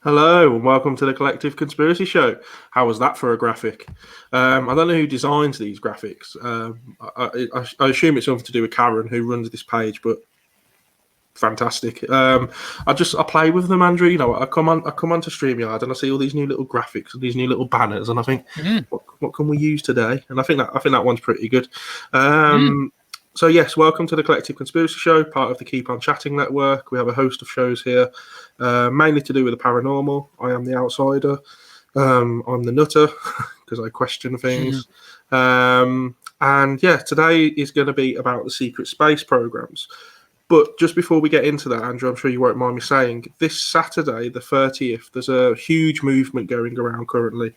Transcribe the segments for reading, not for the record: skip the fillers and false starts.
Hello and welcome to the Collective Conspiracy Show. How was that for a graphic? I don't know who designs these graphics. I assume it's something to do with Kieran, who runs this page, but fantastic. I play with them, Andrew. You know, I come onto StreamYard and I see all these new little graphics and these new little banners, and I think, what can we use today? And I think that one's pretty good. So yes, welcome to the Collective Conspiracy Show, part of the Keep On Chatting network. We have a host of shows here, mainly to do with the paranormal. I am the outsider. I'm the nutter because I question things. And yeah, today is going to be about the secret space programs. But just before we get into that, Andrew, I'm sure you won't mind me saying, this Saturday, the 30th, there's a huge movement going around currently,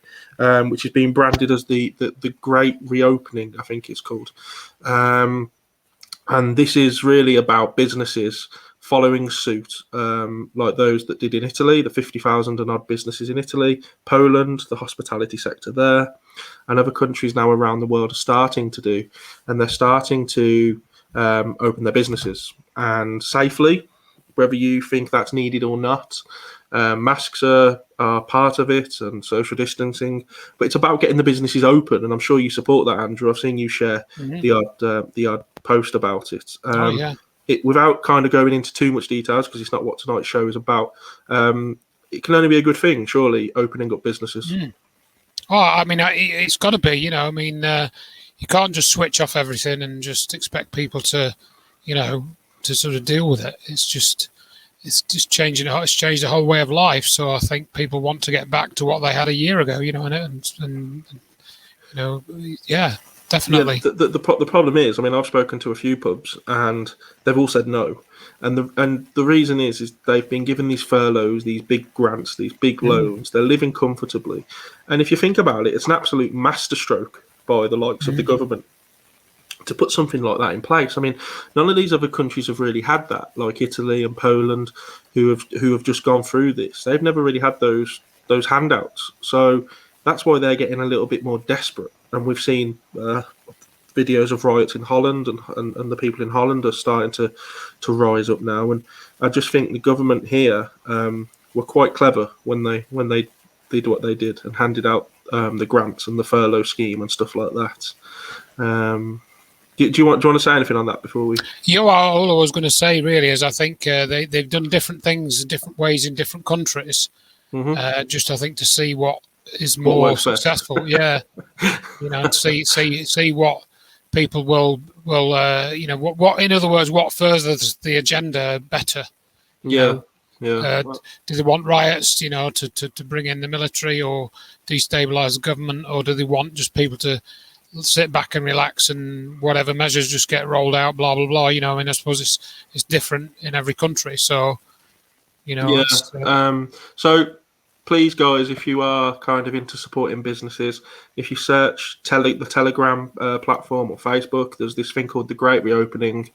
which is being branded as the Great Reopening, I think it's called. And this is really about businesses following suit, like those that did in Italy, the 50,000 and odd businesses in Italy, Poland, the hospitality sector there, and other countries now around the world are starting to do. And they're starting to open their businesses and safely, whether you think that's needed or not. Masks are part of it and social distancing, but it's about getting the businesses open. And I'm sure you support that, Andrew. I've seen you share the odd post about it. Without kind of going into too much details, because it's not what tonight's show is about, it can only be a good thing, surely, opening up businesses. Oh, I mean, it's got to be, you know, I mean, you can't just switch off everything and just expect people to, you know, to sort of deal with it. It's just changing. It's changed the whole way of life. So I think people want to get back to what they had a year ago, you know, and you know, yeah, definitely. Yeah, the problem is, I mean, I've spoken to a few pubs and they've all said no. And the reason is they've been given these furloughs, these big grants, these big loans. They're living comfortably. And if you think about it, it's an absolute masterstroke by the likes of the government to put something like that in place. I mean, none of these other countries have really had that, like Italy and Poland, who have just gone through this. They've never really had those handouts. So that's why they're getting a little bit more desperate. And we've seen videos of riots in Holland, and the people in Holland are starting to rise up now. And I just think the government here were quite clever when they did what they did and handed out the grants and the furlough scheme and stuff like that. Do you want to say anything on that before we? Yeah, well, all I was going to say really is I think they've done different things in different ways in different countries. Just I think to see what is more successful. Yeah, you know, and see what people will you know, what in other words, what furthers the agenda better. Yeah. Do they want riots, you know, to bring in the military or destabilize the government, or do they want just people to sit back and relax and whatever measures just get rolled out, blah blah blah? You know, I mean, I suppose it's different in every country. So, you know, so please, guys, if you are kind of into supporting businesses, if you search the Telegram platform or Facebook, there's this thing called the Great Reopening.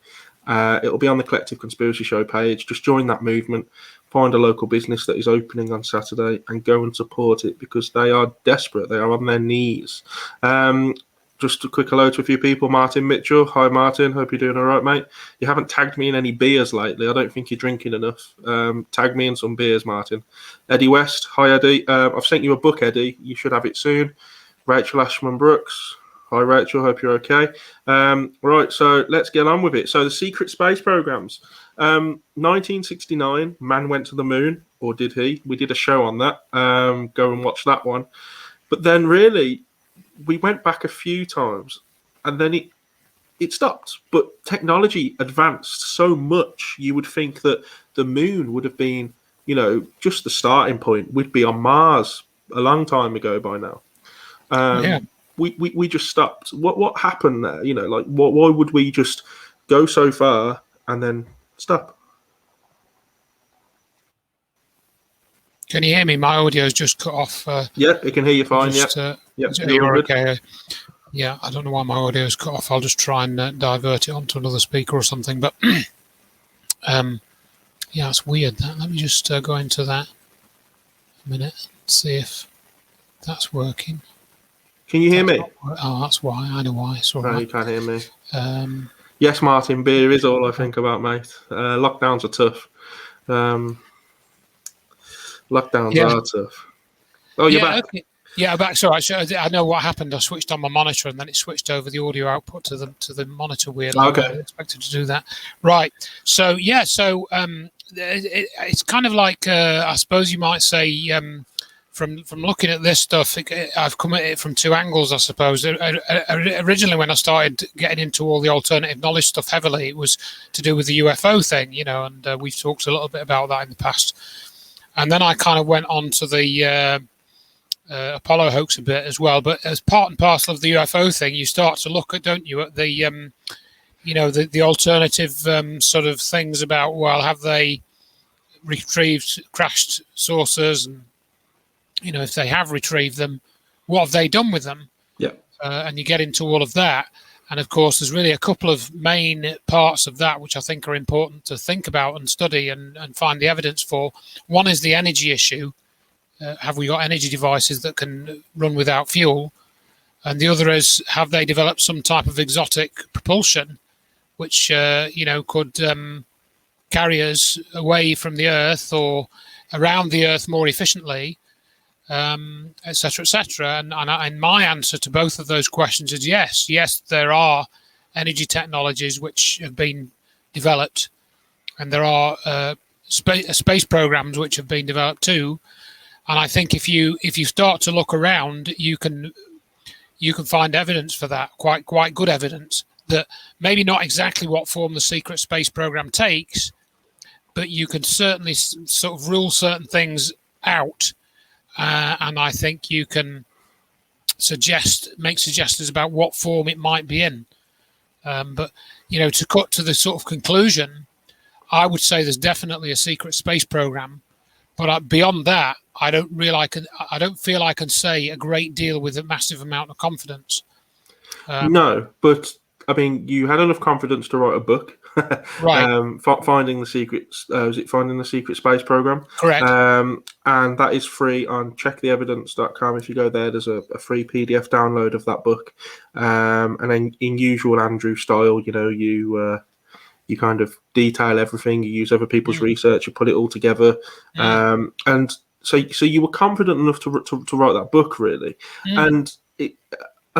It'll be on the Collective Conspiracy Show page. Just join that movement. Find a local business that is opening on Saturday and go and support it, because they are desperate. They are on their knees. Just a quick hello to a few people. Martin Mitchell. Hi, Martin. Hope you're doing all right, mate. You haven't tagged me in any beers lately. I don't think you're drinking enough. Tag me in some beers, Martin. Eddie West. Hi, Eddie. I've sent you a book, Eddie. You should have it soon. Rachel Ashman Brooks. Hi, Rachel. Hope you're okay. Right, so let's get on with it. So the secret space programs. 1969, man went to the moon, or did he? We did a show on that. Go and watch that one. But then really, we went back a few times, and then it stopped. But technology advanced so much, you would think that the moon would have been, you know, just the starting point. We'd be on Mars a long time ago by now. We just stopped. What happened there? You know, like why would we just go so far and then stop? Can you hear me? My audio's just cut off. Yeah, I can hear you fine. You're okay. Yeah, I don't know why my audio's cut off. I'll just try and divert it onto another speaker or something. But yeah, it's weird. That. Let me just go into that a minute. See if that's working. Can you hear me? Oh, that's why. I know why. It's all right. You can't hear me. Yes, Martin, beer is all I think about, mate. Lockdowns are tough. Lockdowns Yeah. are tough. Oh, you're back. Okay. Yeah, I'm back. Sorry, I know what happened. I switched on my monitor and then it switched over the audio output to the monitor weirdly. I Okay. wasn't expected to do that. Right. So yeah. So it's kind of like I suppose you might say from looking at this stuff, I've come at it from two angles. I suppose originally when I started getting into all the alternative knowledge stuff heavily, it was to do with the UFO thing, and we've talked a little bit about that in the past. And then I kind of went on to the Apollo hoax a bit as well, but as part and parcel of the UFO thing, you start to look at, don't you, at the the alternative sort of things about, well, have they retrieved crashed saucers, and if they have retrieved them, what have they done with them? Yeah. And you get into all of that, and of course, there's really a couple of main parts of that which I think are important to think about and study and find the evidence for. One is the energy issue. Have we got energy devices that can run without fuel? And the other is, have they developed some type of exotic propulsion, which could carry us away from the Earth or around the Earth more efficiently, etc., etc. And my answer to both of those questions is yes. Yes, there are energy technologies which have been developed, and there are space programs which have been developed too. And I think if you start to look around, you can find evidence for that, quite good evidence, that maybe not exactly what form the secret space program takes, but you can certainly sort of rule certain things out, and I think you can make suggestions about what form it might be in. But to cut to the sort of conclusion, I would say there's definitely a secret space program, but beyond that, I don't feel I can say a great deal with a massive amount of confidence. No, but I mean, you had enough confidence to write a book, right? Finding the secrets. Was it Finding the Secret Space Program? Correct. And that is free on checktheevidence.com. If you go there, there's a free PDF download of that book. And then, in usual Andrew style, you kind of detail everything. You use other people's research. You put it all together, and so you were confident enough to write that book, really, and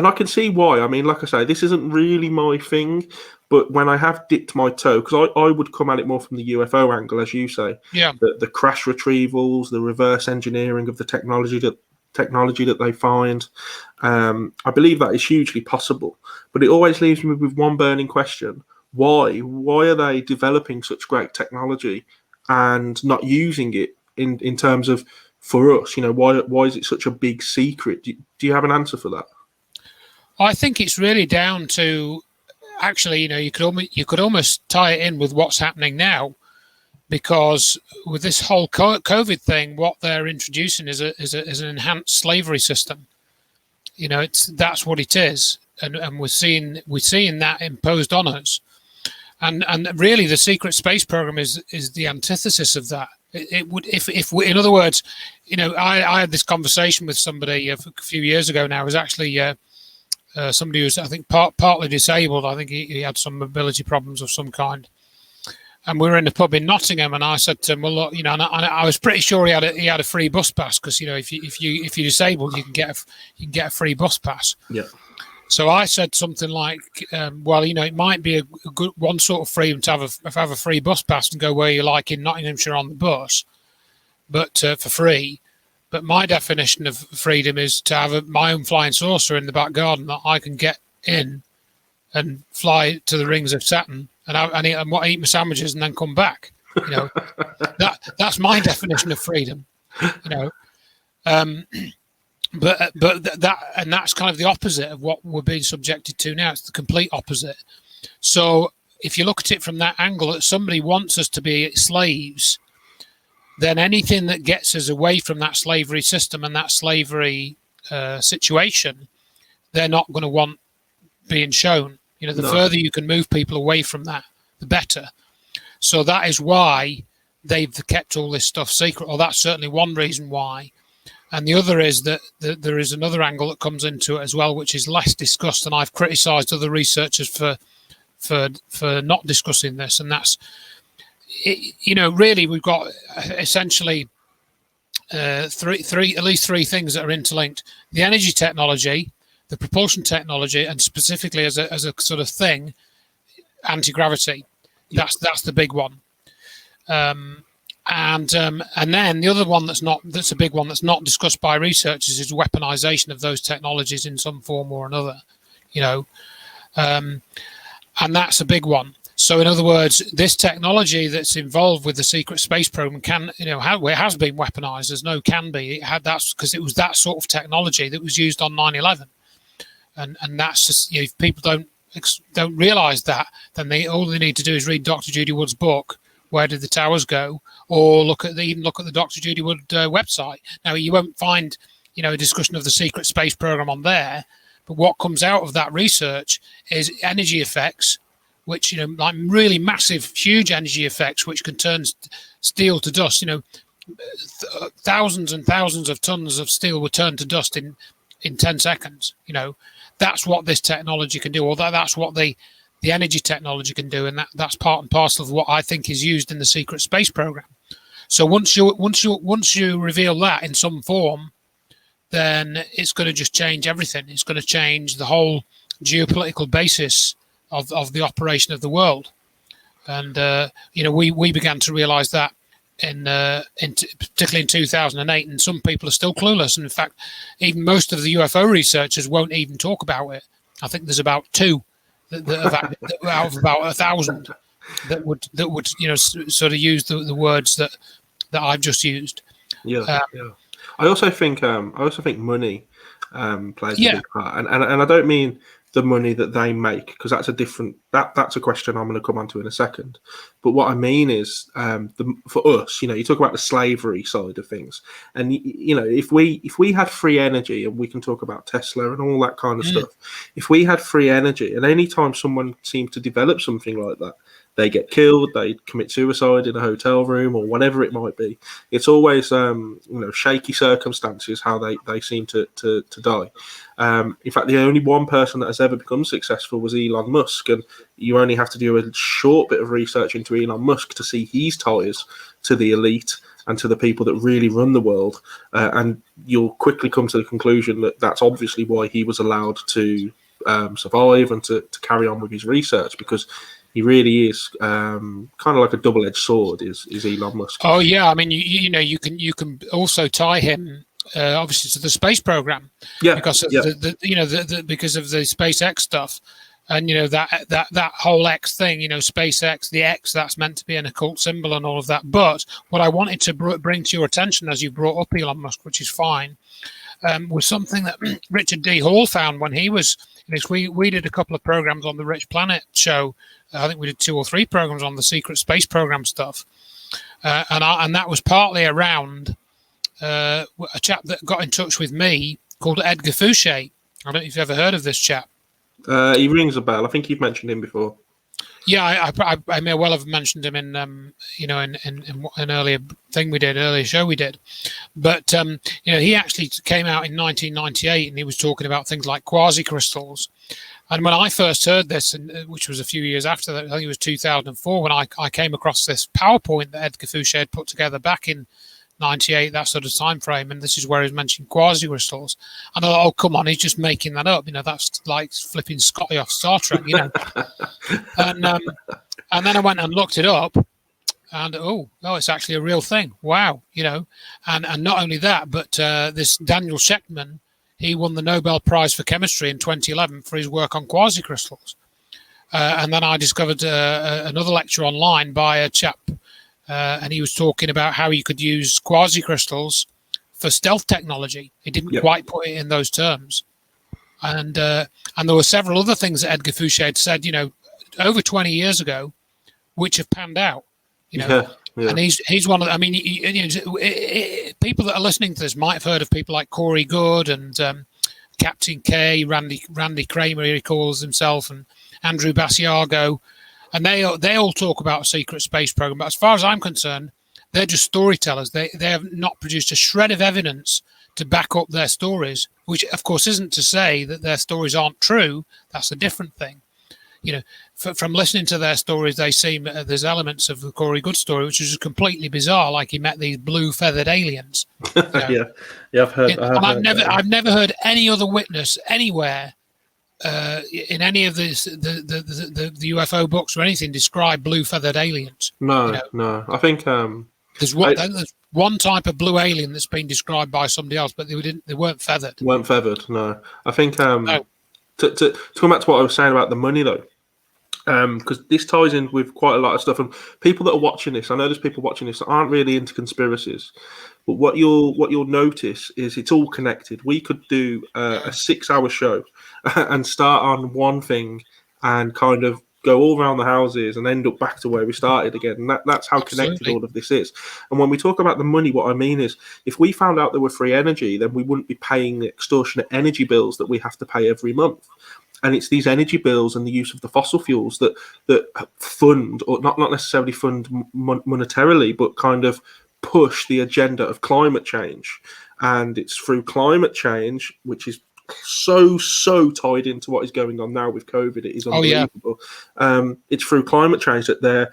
I can see why. I mean, like I say, this isn't really my thing, but when I have dipped my toe, because I would come at it more from the UFO angle, as you say, the crash retrievals, the reverse engineering of the technology that they find, I believe that is hugely possible. But it always leaves me with one burning question: why are they developing such great technology and not using it in terms of, for us, why is it such a big secret? Do you have an answer for that? I think it's really down to, actually, you could almost tie it in with what's happening now, because with this whole COVID thing, what they're introducing is an enhanced slavery system. That's what it is, and we're seeing that imposed on us. And really, the secret space program is the antithesis of that. It would, if we, in other words, I had this conversation with somebody a few years ago now. It was actually somebody who's, I think, partly disabled. I think he had some mobility problems of some kind. And we were in the pub in Nottingham, and I said to him, "Well, look, and I was pretty sure he had a free bus pass, because if you're disabled, you can get a free bus pass." Yeah. So I said something like, "Well, it might be a good one sort of freedom to have a free bus pass and go where you like in Nottinghamshire on the bus, but for free. But my definition of freedom is to have my own flying saucer in the back garden that I can get in and fly to the rings of Saturn and eat my sandwiches and then come back. That's my definition of freedom. But that's kind of the opposite of what we're being subjected to now. It's the complete opposite. So if you look at it from that angle, that somebody wants us to be slaves, then anything that gets us away from that slavery system and that slavery situation, they're not going to want being shown. The further you can move people away from that, the better. So that is why they've kept all this stuff secret, or that's certainly one reason why. And the other is that there is another angle that comes into it as well, which is less discussed, and I've criticised other researchers for not discussing this, and that's, really, we've got essentially at least three things that are interlinked: the energy technology, the propulsion technology, and specifically as a sort of thing, anti-gravity. Yeah. That's the big one. And then the other one that's a big one that's not discussed by researchers is weaponization of those technologies in some form or another, and that's a big one. So in other words, this technology that's involved with the secret space program it has been weaponized. There's no can be. That's because it was that sort of technology that was used on 9/11, and that's just if people don't realize that, then all they need to do is read Dr. Judy Wood's book, Where Did the Towers Go? Or even look at the Dr. Judy Wood website. Now, you won't find, a discussion of the secret space program on there, but what comes out of that research is energy effects, which, like really massive, huge energy effects, which can turn steel to dust. Thousands and thousands of tons of steel were turned to dust in 10 seconds. That's what this technology can do, or that's what the energy technology can do, and that's part and parcel of what I think is used in the secret space program. So once you reveal that in some form, then it's going to just change everything. It's going to change the whole geopolitical basis of the operation of the world. And we began to realize that particularly in 2008, and some people are still clueless. And in fact, even most of the UFO researchers won't even talk about it. I think there's about 2 that out of about 1,000 that would sort of use the words that I've just used. Yeah. I also think money plays a big part, and I don't mean the money that they make, because that's that's a question I'm going to come on to in a second. But what I mean is, for us, you talk about the slavery side of things, and if we had free energy, and we can talk about Tesla and all that kind of stuff. If we had free energy, and any time someone seemed to develop something like that, they get killed, they commit suicide in a hotel room, or whatever it might be. It's always shaky circumstances how they seem to die. In fact, the only one person that has ever become successful was Elon Musk, and you only have to do a short bit of research into Elon Musk to see his ties to the elite and to the people that really run the world, and you'll quickly come to the conclusion that that's obviously why he was allowed to survive and to carry on with his research, because he really is kind of like a double-edged sword. Is Elon Musk? Oh yeah, I mean you can also tie him obviously to the space program, because of because of the SpaceX stuff, and that whole X thing, SpaceX, the X, that's meant to be an occult symbol and all of that. But what I wanted to bring to your attention, as you brought up Elon Musk, which is fine, was something that Richard D. Hall found when he was. We did a couple of programs on the Rich Planet show. I think we did 2 or 3 programs on the secret space program stuff, and that was partly around a chap that got in touch with me called Edgar Fouché. I don't know if you've ever heard of this chap. He rings a bell. I think you've mentioned him before. Yeah, I may well have mentioned him in an earlier show we did, but he actually came out in 1998, and he was talking about things like quasi-crystals. And when I first heard this, which was a few years after that, I think it was 2004, when I came across this PowerPoint that Edgar Fouché had put together back in 98, that sort of time frame, and this is where he's mentioned quasi-crystals. And I thought, oh, come on, he's just making that up. That's like flipping Scotty off Star Trek, and then I went and looked it up, and it's actually a real thing. Wow, and not only that, but this Daniel Shechtman, he won the Nobel Prize for Chemistry in 2011 for his work on quasi-crystals. And then I discovered another lecture online by a chap, and he was talking about how you could use quasi-crystals for stealth technology. He didn't quite put it in those terms. And there were several other things that Edgar Fouché had said, over 20 years ago, which have panned out. And he's one of the, people that are listening to this might have heard of people like Corey Good and Captain K, Randy Kramer, he calls himself, and Andrew Basiago, and they all talk about a secret space program. But as far as I'm concerned, they're just storytellers. They have not produced a shred of evidence to back up their stories, which of course isn't to say that their stories aren't true. That's a different thing. from listening to their stories, they seem there's elements of the Corey Good story which is just completely bizarre. Like he met these blue feathered aliens. You know? Yeah, I've heard. And I've never heard any other witness anywhere in any of the UFO books or anything describe blue feathered aliens. No, no. I think there's one type of blue alien that's been described by somebody else, but they weren't feathered. Weren't feathered. No, I think to come back to what I was saying about the money though. Because this ties in with quite a lot of stuff, and people that are watching this, I know there's people watching this that aren't really into conspiracies, but what you'll notice is it's all connected. We could do a 6-hour show and start on one thing and kind of go all around the houses and end up back to where we started again. And that's how connected all of this is. And when we talk about the money, what I mean is if we found out there were free energy, then we wouldn't be paying the extortionate energy bills that we have to pay every month. And it's these energy bills and the use of the fossil fuels that fund, or not necessarily fund monetarily, but kind of push the agenda of climate change. And it's through climate change, which is so tied into what is going on now with COVID. It is unbelievable. It's through climate change that they're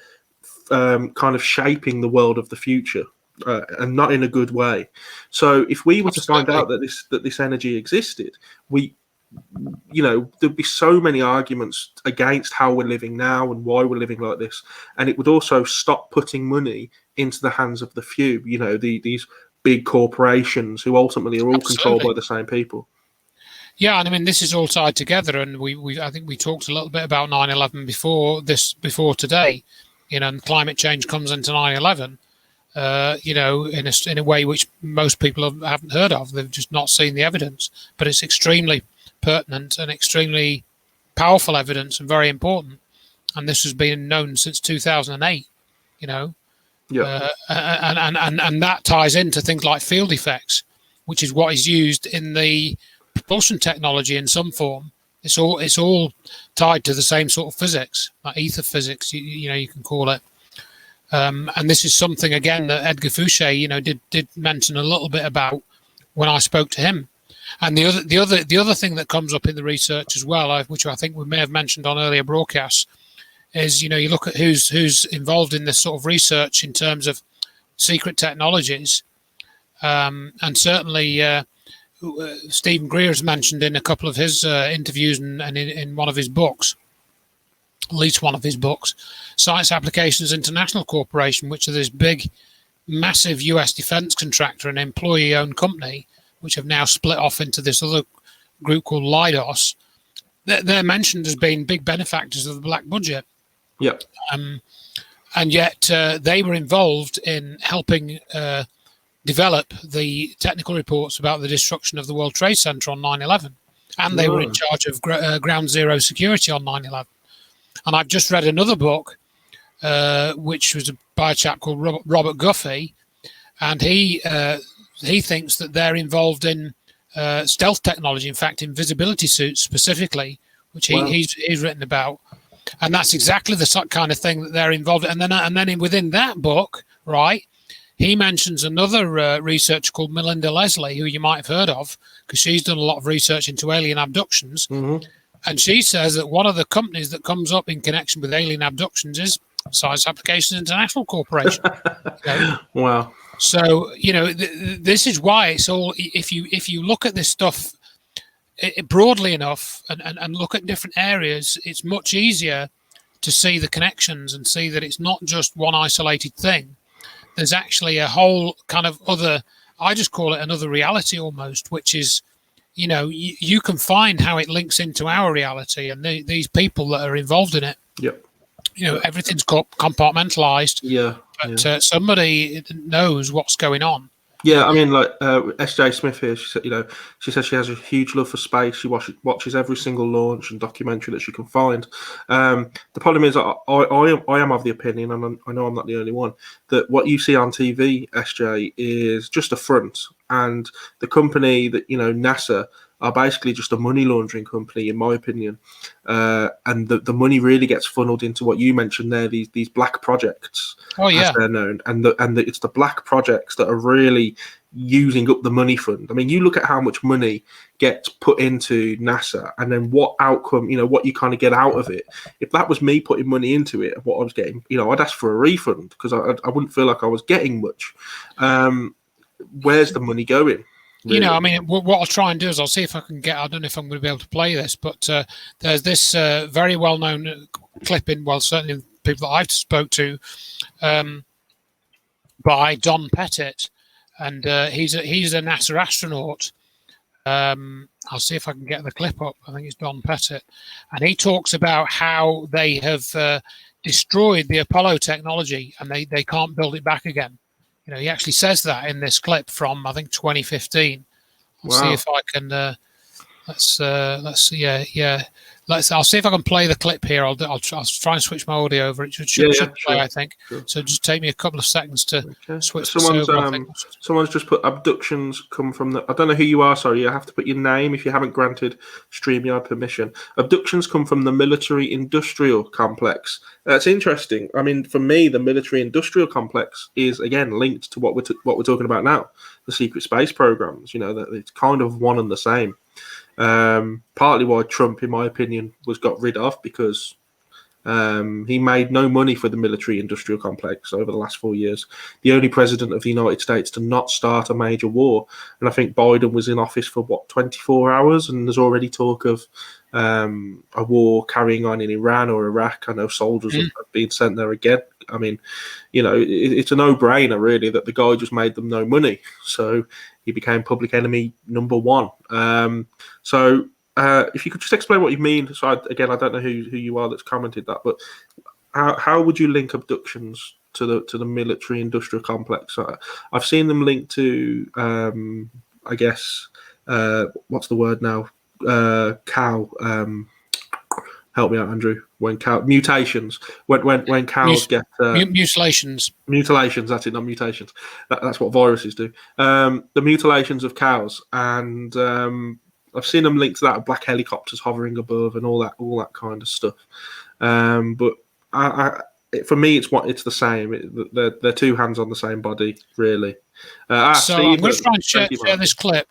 kind of shaping the world of the future. And not in a good way. So if we were to find out that this energy existed, there'd be so many arguments against how we're living now and why we're living like this, and it would also stop putting money into the hands of the few. These big corporations who ultimately are all controlled by the same people. Yeah, and I mean this is all tied together, and I think we talked a little bit about 9/11 before today. And climate change comes into 9/11. In a way which most people haven't heard of. They've just not seen the evidence, but it's extremely pertinent and extremely powerful evidence and very important. And this has been known since 2008. And that ties into things like field effects, which is what is used in the propulsion technology in some form. It's all tied to the same sort of physics, like ether physics. You can call it. And this is something again that Edgar Fouché, did mention a little bit about when I spoke to him. And the other thing that comes up in the research as well, which I think we may have mentioned on earlier broadcasts, is you look at who's involved in this sort of research in terms of secret technologies, and certainly Stephen Greer has mentioned in a couple of his interviews and in one of his books. At least one of his books, Science Applications International Corporation, which is this big, massive US defense contractor and employee-owned company, which have now split off into this other group called Leidos. They're mentioned as being big benefactors of the black budget. Yep. And yet they were involved in helping develop the technical reports about the destruction of the World Trade Center on 9/11. And they were in charge of ground zero security on 9/11. And I've just read another book, which was by a chap called Robert Guffey, and he thinks that they're involved in stealth technology, in fact, invisibility suits specifically, which he's written about. And that's exactly the kind of thing that they're involved in. And then within that book, right, he mentions another researcher called Melinda Leslie, who you might have heard of, because she's done a lot of research into alien abductions. Mm-hmm. And she says that one of the companies that comes up in connection with alien abductions is Science Applications International Corporation. Okay? Wow. So, this is why it's all, if you look at this stuff broadly enough and look at different areas, it's much easier to see the connections and see that it's not just one isolated thing. There's actually a whole kind of other, I just call it another reality almost, which is, you can find how it links into our reality and these people that are involved in it. Yep. Everything's compartmentalized. Yeah. But somebody knows what's going on. Yeah, I mean, like S.J. Smith here, she says she has a huge love for space. She watches every single launch and documentary that she can find. The problem is, I am of the opinion, and I know I'm not the only one, that what you see on TV, SJ, is just a front. And the company that, NASA, are basically just a money laundering company, in my opinion. And the money really gets funneled into what you mentioned there, these black projects, Oh as yeah. they're known. And it's the black projects that are really using up the money fund. I mean, you look at how much money gets put into NASA and then what outcome, what you kind of get out of it. If that was me putting money into it, what I was getting, I'd ask for a refund because I wouldn't feel like I was getting much. Where's the money going? Really? I mean, what I'll try and do is I'll see if I can I don't know if I'm going to be able to play this, but there's this very well-known clip certainly people that I've spoke to, by Don Pettit, and he's a NASA astronaut. I'll see if I can get the clip up. I think it's Don Pettit, and he talks about how they have destroyed the Apollo technology and they can't build it back again. He actually says that in this clip from I think 2015. I'll see if I can. Let's see. Yeah. I'll see if I can play the clip here. I'll try and switch my audio over. It should play, sure. I think. Sure. So just take me a couple of seconds to switch this over. Someone's just put abductions come from the. I don't know who you are. Sorry, you have to put your name if you haven't granted StreamYard permission. Abductions come from the military-industrial complex. That's interesting. I mean, for me, the military-industrial complex is again linked to what we're talking about now, the secret space programs. That it's kind of one and the same. Partly why Trump, in my opinion, was got rid of because he made no money for the military-industrial complex over the last 4 years. The only president of the United States to not start a major war, and I think Biden was in office for 24 hours, and there's already talk of a war carrying on in Iran or Iraq. I know soldiers have been sent there again. I mean, it's a no-brainer really that the guy just made them no money, so he became public enemy number one. So if you could just explain what you mean. So I don't know who you are that's commented that, but how would you link abductions to the military-industrial complex? I've seen them linked to, I guess, what's the word now? Cow. Help me out, Andrew. When mutations, when cows get mutilations. Mutilations. That's it, not mutations. That's what viruses do. The mutilations of cows, and I've seen them linked to that. Black helicopters hovering above, and all that kind of stuff. But for me, it's the same. They're two hands on the same body, really. So Steve, I'm going to try and share this clip.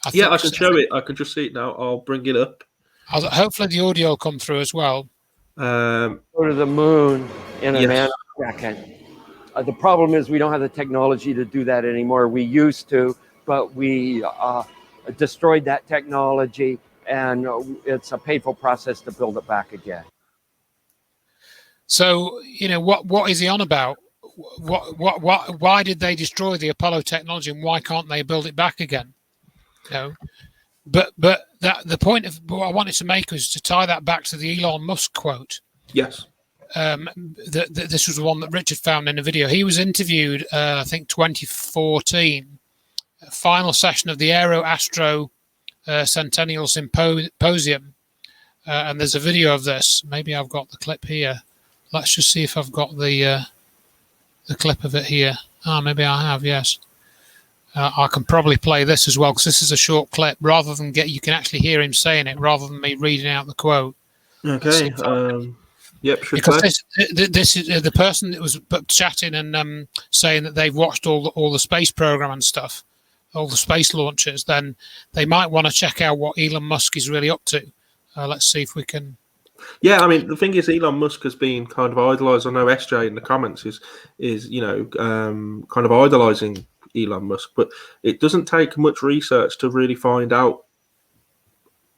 I can show it. I can just see it now. I'll bring it up. Hopefully the audio will come through as well. Go to the moon in a nanosecond. The problem is we don't have the technology to do that anymore. We used to, but we destroyed that technology, and it's a painful process to build it back again. So, what is he on about? Why did they destroy the Apollo technology, and why can't they build it back again? But the point of what I wanted to make was to tie that back to the Elon Musk quote. Yes. This was the one that Richard found in a video. He was interviewed, I think, 2014, final session of the Aero Astro Centennial Symposium, and there's a video of this. Maybe I've got the clip here. Let's just see if I've got the clip of it here. Maybe I have. Yes. I can probably play this as well because this is a short clip. Rather than you can actually hear him saying it rather than me reading out the quote. Okay. Yep. Because this is the person that was chatting and saying that they've watched all the space program and stuff, all the space launches. Then they might want to check out what Elon Musk is really up to. Let's see if we can. Yeah, I mean, the thing is, Elon Musk has been kind of idolised. I know SJ in the comments is kind of idolising Elon Musk, but it doesn't take much research to really find out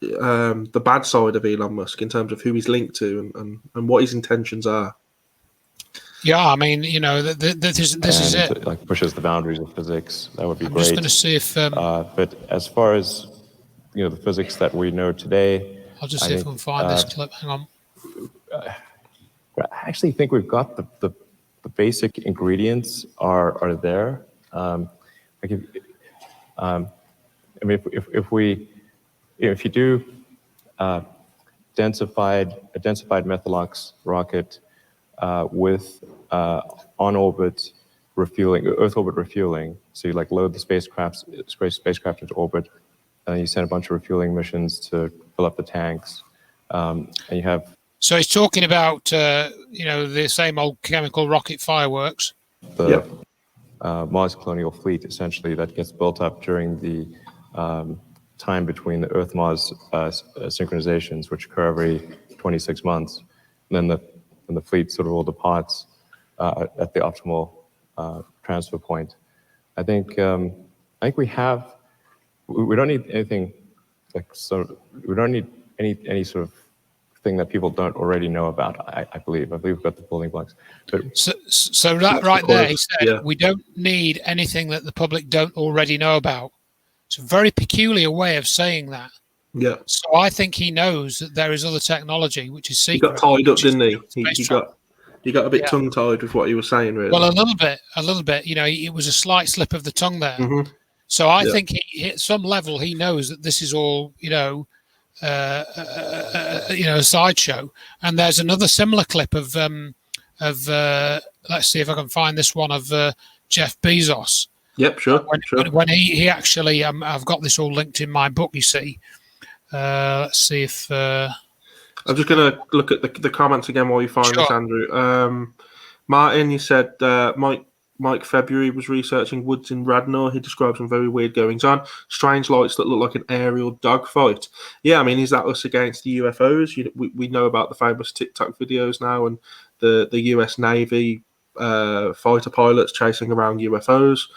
the bad side of Elon Musk in terms of who he's linked to and what his intentions are. Yeah, I mean, this is it. It like pushes the boundaries of physics. That would be great. I'm just going to see if. But as far as the physics that we know today, I'll just see if I can find this clip. Hang on. I actually think we've got the basic ingredients are there. If you do a densified Methalox rocket with on-orbit refueling, Earth orbit refueling, so you load the spacecraft into orbit, you send a bunch of refueling missions to fill up the tanks, and you have. So he's talking about the same old chemical rocket fireworks. The Mars colonial fleet, essentially, that gets built up during the time between the Earth-Mars synchronizations, which occur every 26 months. And then the fleet sort of all departs at the optimal transfer point. I think we don't need anything we don't need any sort of thing that people don't already know about. I believe we've got the building blocks. But so that right there, he said we don't need anything that the public don't already know about. It's a very peculiar way of saying that. Yeah. So I think he knows that there is other technology which is secret. He got tied up, didn't he? He got a bit tongue-tied with what he was saying, really. Well, a little bit. It was a slight slip of the tongue there. Mm-hmm. So I think at some level he knows that this is all, a sideshow. And there's another similar clip of let's see if I can find this one of Jeff Bezos. Yep, sure. When he actually, I've got this all linked in my book. You see, let's see if I'm just going to look at the comments again while you find this, Andrew. Martin, you said Mike February was researching woods in Radnor. He described some very weird goings on. Strange lights that look like an aerial dogfight. Yeah, I mean, is that us against the UFOs? We know about the famous TikTok videos now and the US Navy fighter pilots chasing around UFOs.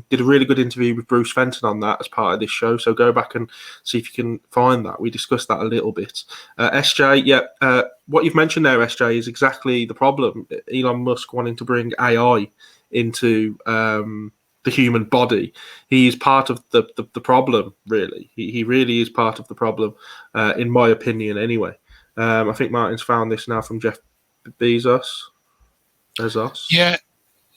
Did a really good interview with Bruce Fenton on that as part of this show, so go back and see if you can find that. We discussed that a little bit. SJ, what you've mentioned there, SJ, is exactly the problem. Elon Musk wanting to bring AI into the human body. He is part of the problem, really. He really is part of the problem, in my opinion, anyway. I think Martin's found this now from Jeff Bezos.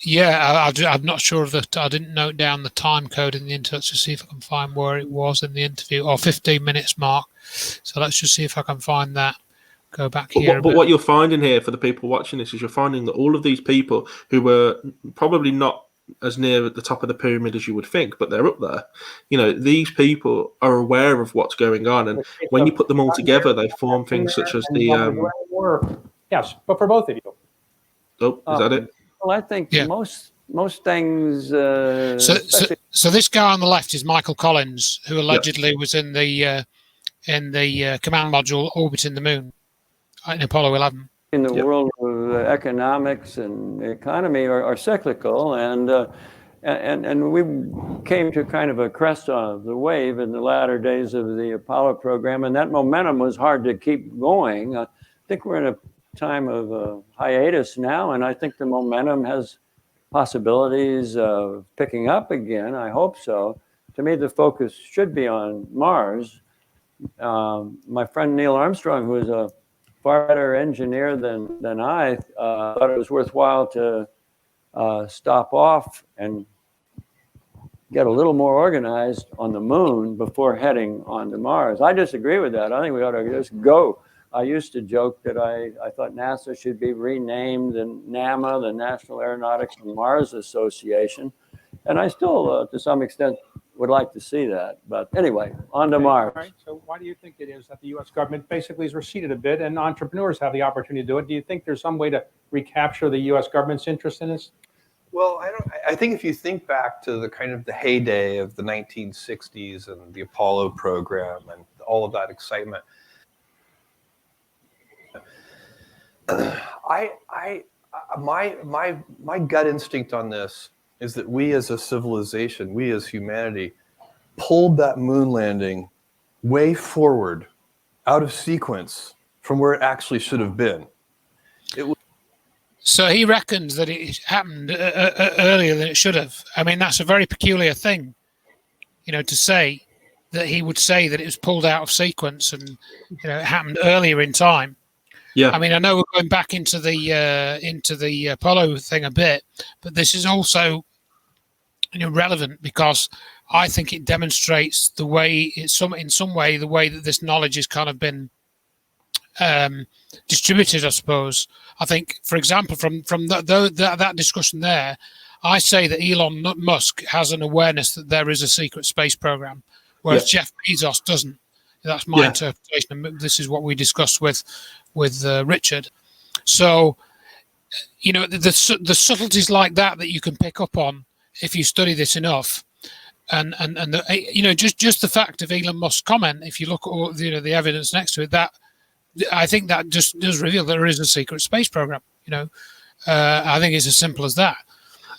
Yeah, I'm not sure of that. I didn't note down the time code in the interview. Let's just see if I can find where it was in the interview. 15 minutes mark. So let's just see if I can find that. Go back here. But what you're finding here for the people watching this is you're finding that all of these people who were probably not as near at the top of the pyramid as you would think, but they're up there. These people are aware of what's going on, and when you put them all together, they form things such as the. Yes, but for both of you. Oh, is that it? Well, I think most things. So this guy on the left is Michael Collins, who allegedly was in the command module orbiting the moon in Apollo 11. In the world of economics and economy are cyclical, and we came to kind of a crest of the wave in the latter days of the Apollo program, and that momentum was hard to keep going. I think we're in a time of hiatus now, and I think the momentum has possibilities of picking up again. I hope so. To me, the focus should be on Mars. My friend Neil Armstrong, who is a far better engineer than I, thought it was worthwhile to stop off and get a little more organized on the moon before heading on to Mars. I disagree with that. I think we ought to just go. I used to joke that I thought NASA should be renamed and NAMA, the National Aeronautics and Mars Association. And I still, to some extent, would like to see that. But anyway, on to Mars. Right. So why do you think it is that the U.S. government basically has receded a bit and entrepreneurs have the opportunity to do it? Do you think there's some way to recapture the U.S. government's interest in this? Well, I think if you think back to the kind of the heyday of the 1960s and the Apollo program and all of that excitement, my gut instinct on this is that we as a civilization, we as humanity, pulled that moon landing way forward, out of sequence from where it actually should have been. So he reckons that it happened earlier than it should have. I mean, that's a very peculiar thing, to say that he would say that it was pulled out of sequence and it happened earlier in time. Yeah, I mean, I know we're going back into the Apollo thing a bit, but this is also relevant because I think it demonstrates the way in some way the way that this knowledge has kind of been distributed. I suppose. I think, for example, from that discussion there, I say that Elon Musk has an awareness that there is a secret space program, whereas Jeff Bezos doesn't. That's my interpretation. And this is what we discussed with Richard. So, the subtleties like that you can pick up on if you study this enough, and just the fact of Elon Musk's comment. If you look at all the evidence next to it, that I think that just does reveal there is a secret space program. I think it's as simple as that.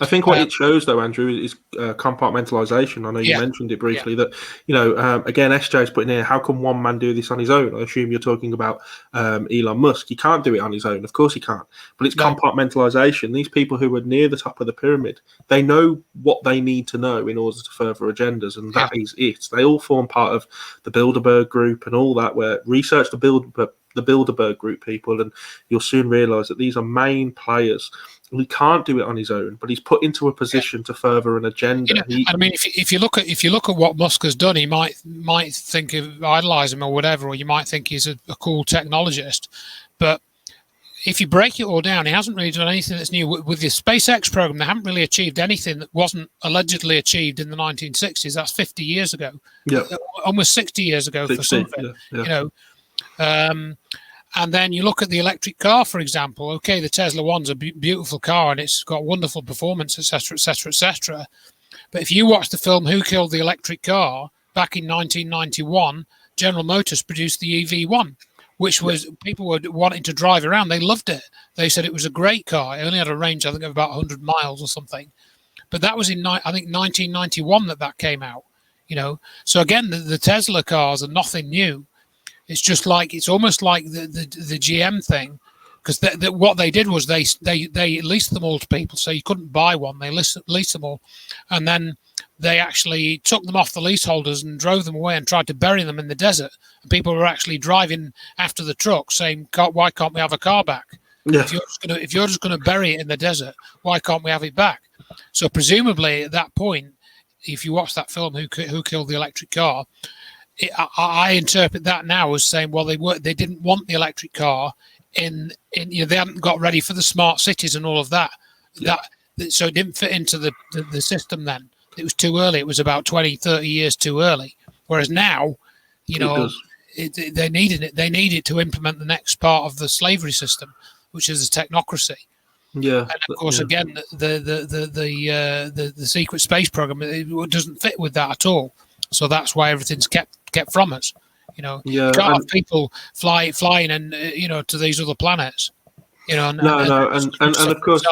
I think what it shows, though, Andrew, is compartmentalization. I know you mentioned it briefly. That again, SJ's putting here. How can one man do this on his own? I assume you're talking about Elon Musk. He can't do it on his own. Of course, he can't. But it's compartmentalization. These people who are near the top of the pyramid, they know what they need to know in order to further agendas, and that is it. They all form part of the Bilderberg group and all that. Where research the Bilderberg group people, and you'll soon realise that these are main players. He can't do it on his own, but he's put into a position to further an agenda. If you look at what Musk has done, he might think of idolize him or whatever, or you might think he's a cool technologist. But if you break it all down, he hasn't really done anything that's new. With the SpaceX program, they haven't really achieved anything that wasn't allegedly achieved in the 1960s. That's 50 years ago. Yeah, almost 60 years ago 60, for something. And then you look at the electric car, for example. Okay, the Tesla One's a beautiful car and it's got wonderful performance, etc., etc., etc. But if you watch the film Who Killed the Electric Car back in 1991, General Motors produced the EV1, which was people were wanting to drive around. They loved it. They said it was a great car. It only had a range, I think, of about 100 miles or something. But that was in, I think, 1991 that came out. So again, the Tesla cars are nothing new. It's just it's almost like the GM thing, because what they did was they leased them all to people, so you couldn't buy one. They leased them all, and then they actually took them off the leaseholders and drove them away and tried to bury them in the desert. And people were actually driving after the truck, saying, "Why can't we have a car back? Yeah. If you're just going to bury it in the desert, why can't we have it back?" So presumably at that point, if you watch that film, Who Killed the Electric Car? I interpret that now as saying, well, they didn't want the electric car they hadn't got ready for the smart cities and all of that. Yeah. So it didn't fit into the system then. It was too early. It was about 20, 30 years too early. Whereas now, they needed it. They needed to implement the next part of the slavery system, which is the technocracy. Yeah, and of course, again, the secret space program, it doesn't fit with that at all. So that's why everything's kept from us. You can't have people flying and to these other planets. And of course,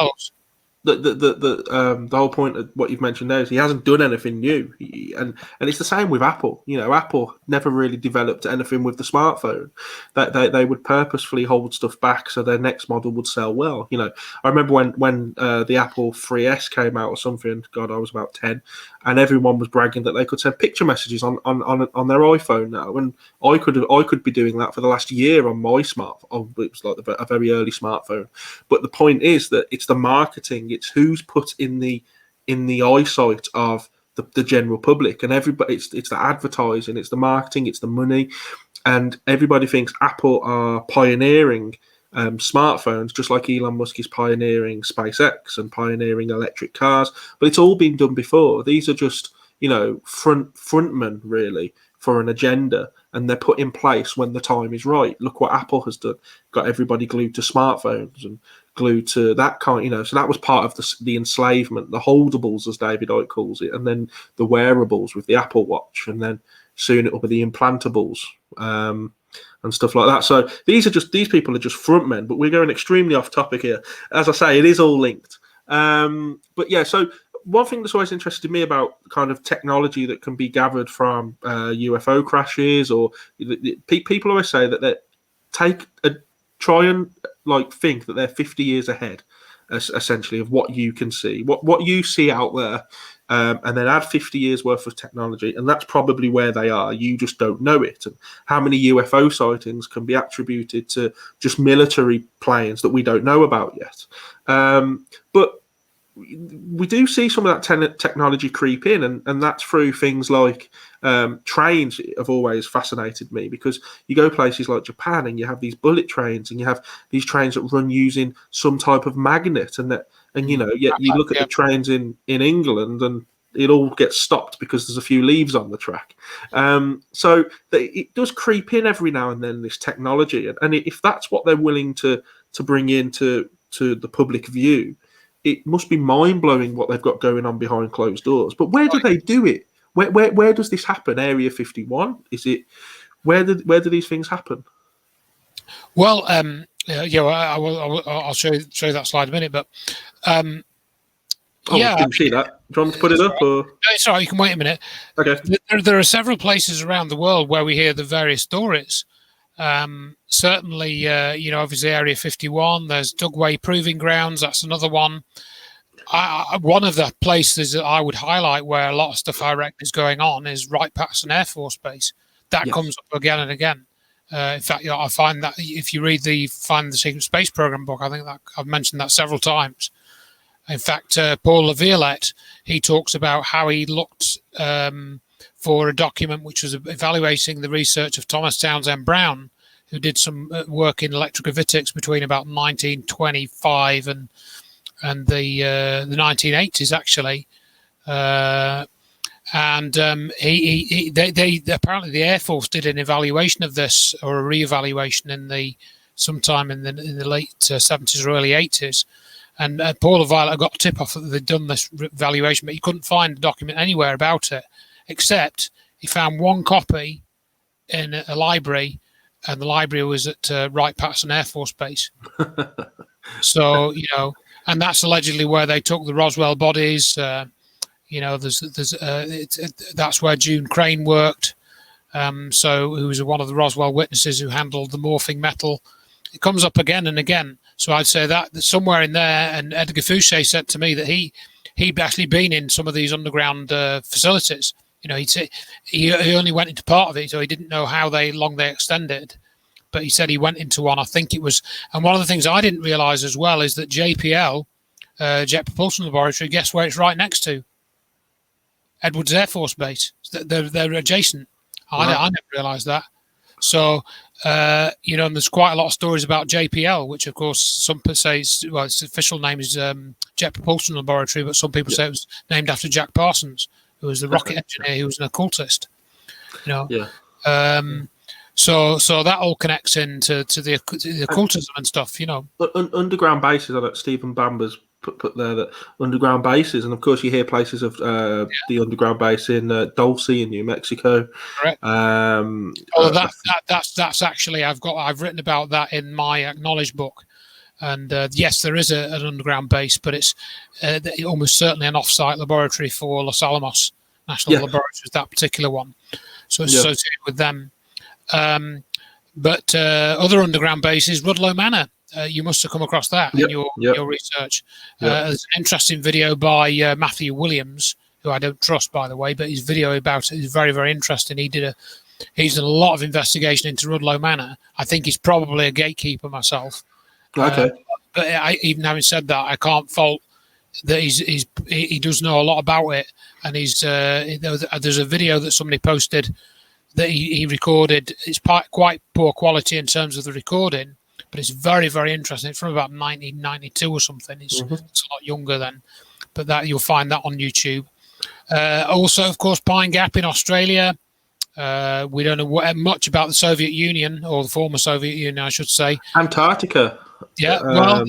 the whole point of what you've mentioned there is he hasn't done anything new, and it's the same with Apple. Apple never really developed anything with the smartphone. That they would purposefully hold stuff back so their next model would sell well. I remember when the Apple 3S came out or something. God, I was about 10, and everyone was bragging that they could send picture messages on their iPhone now, and I could be doing that for the last year on my smartphone. It was like a very early smartphone, but the point is that it's the marketing. It's who's put in the eyesight of the general public, and everybody. It's the advertising, it's the marketing, it's the money, and everybody thinks Apple are pioneering smartphones, just like Elon Musk is pioneering SpaceX and pioneering electric cars. But it's all been done before. These are just frontmen really for an agenda, and they're put in place when the time is right. Look what Apple has done; got everybody glued to smartphones and glued to that kind, so that was part of the enslavement, the holdables, as David Icke calls it, and then the wearables with the Apple Watch, and then soon it will be the implantables and stuff like that. So these people are just frontmen, but we're going extremely off topic here. As I say, it is all linked. But yeah, so one thing that's always interested me about kind of technology that can be gathered from UFO crashes, or people always say that they try and think that they're 50 years ahead, essentially, of what you can see, what you see out there, and then add 50 years worth of technology, and that's probably where they are. You just don't know it. And how many UFO sightings can be attributed to just military planes that we don't know about yet? But we do see some of that technology creep in, and that's through things like trains have always fascinated me, because you go places like Japan and you have these bullet trains, and you have these trains that run using some type of magnet, you look at the trains in England, and it all gets stopped because there's a few leaves on the track. So it does creep in every now and then, this technology, and if that's what they're willing to bring into the public view, it must be mind blowing what they've got going on behind closed doors. But where do they do it? Where does this happen? Area 51? Is it where do these things happen? Well, I'll show you that slide in a minute, but I didn't see that. Do you want me to put it up? Or? No, it's all right. You can wait a minute. Okay. There are several places around the world where we hear the various stories. Certainly, obviously Area 51. There's Dugway Proving Grounds. That's another one. One of the places that I would highlight where a lot of stuff I reckon is going on is Wright-Patterson Air Force Base. That comes up again and again. In fact, I find that if you read the Find the Secret Space Program book, I think that I've mentioned that several times. In fact, Paul LaViolette, he talks about how he looked for a document which was evaluating the research of Thomas Townsend Brown, who did some work in electrogravitics between about 1925 and the 1980s, actually. They apparently the Air Force did an evaluation of this, or a re-evaluation sometime in the late 70s or early 80s. And Paul LaViolette got a tip off that they'd done this evaluation, but he couldn't find a document anywhere about it, except he found one copy in a library, and the library was at Wright-Patterson Air Force Base. So, and that's allegedly where they took the Roswell bodies. That's where June Crane worked. Who was one of the Roswell witnesses who handled the morphing metal. It comes up again and again. So I'd say that somewhere in there, and Edgar Fouché said to me that he'd actually been in some of these underground facilities. He only went into part of it, so he didn't know how long they extended. But he said he went into one. I think it was, and one of the things I didn't realise as well is that JPL, Jet Propulsion Laboratory, guess where it's right next to? Edwards Air Force Base. They're adjacent. Wow. I never realised that. So, and there's quite a lot of stories about JPL, which of course some people say, its official name is Jet Propulsion Laboratory, but some people say it was named after Jack Parsons, who was the rocket engineer, who was an occultist. So that all connects into the occultism and stuff, Underground bases, I know Stephen Bamber's put there that underground bases, and of course you hear places of the underground base in Dulce in New Mexico. Correct. That's actually I've written about that in my Acknowledged book, and yes, there is an underground base, but it's almost certainly an off-site laboratory for Los Alamos National Laboratories, that particular one. So it's associated with them. But other underground bases, Rudlow Manor. You must have come across that in your research. There's an interesting video by Matthew Williams, who I don't trust, by the way, but his video about it is very, very interesting. He's done a lot of investigation into Rudlow Manor. I think he's probably a gatekeeper myself. Okay. But even having said that, I can't fault that he does know a lot about it. And there's a video that somebody posted that he recorded. It's quite poor quality in terms of the recording, but it's very, very interesting. It's from about 1992 or something. It's a lot younger then, but that you'll find that on YouTube. Also, of course, Pine Gap in Australia. We don't know much about the Soviet Union, or the former Soviet Union, I should say. Antarctica. Yeah, well,